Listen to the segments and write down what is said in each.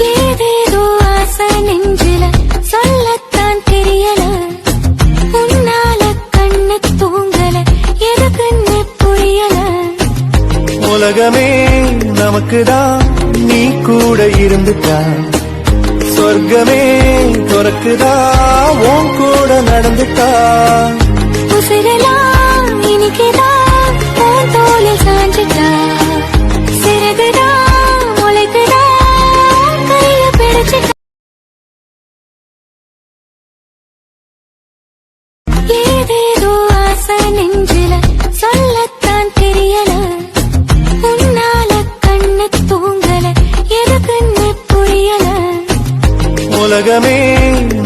ஏதேதோ ஆசை நெஞ்சில சொல்லத்தான் தெரியல, உன்னால கண்ணு தூங்கல, எதுக்குன்னு புரியல. உலகமே நமக்குதான் நீ கூட இருந்துட்டா, சொர்க்கமே துறக்குதா உன் கூட நடந்துட்டா. உசிரெல்லாம் இனிக்குதான் உன் தோளில் சாஞ்சிட்டா, சிறகுதான் முளைக்குதா கைய பிடிச்சிட்டா. ஏதேதோ ஆசை நெஞ்சில சொல்லத்தான் தெரியல, உன்னால கண்ணு தூங்கல, எதுக்குன்னு புரியல. உலகமே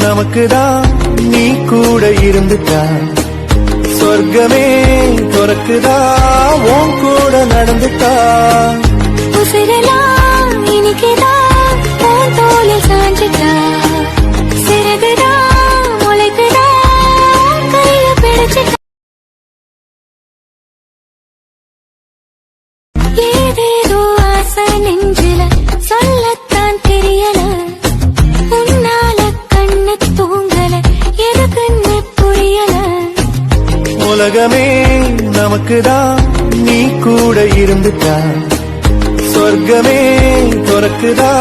நமக்குதான் நீ கூட இருந்துட்டா, சொர்க்கமே துறக்குதா உன் கூட நடந்துட்டா. உசிரெல்லாம் இனிக்குதான் உன் தோளில் சாஞ்சிட்டா, சிறகுதான் முளைக்குதா கைய பிடிச்சிட்டா. ஏதேதோ ஆசை நெஞ்சில சொல்லத்தான் தெரியல, உன்னால கண்ணு தூங்கல, எதுக்குன்னு புரியல. உலகமே நமக்குதான் நீ கூட இருந்துட்டா, சொர்க்கமே துறக்குதா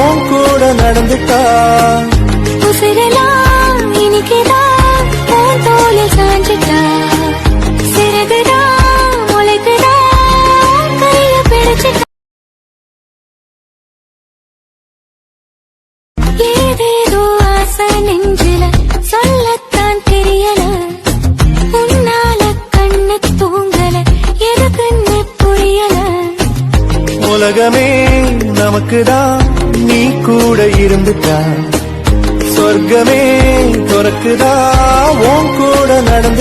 உன் கூட நடந்துட்டா. உசிரெல்லாம் இனிக்குதான் உன் தோளில் சாஞ்சிட்டா, சிறகுதான் முளைக்குதா கைய பிடிச்சிட்டா. ஏதேதோ ஆசை நெஞ்சில சொல்லத்தான் தெரியல, உன்னால கண்ணு தூங்கல, எதுக்குன்னு புரியல. உலகமே நமக்குதான் நீ கூட இருந்துட்டா, சொர்க்கமே துறக்குதா உன் கூட நடந்து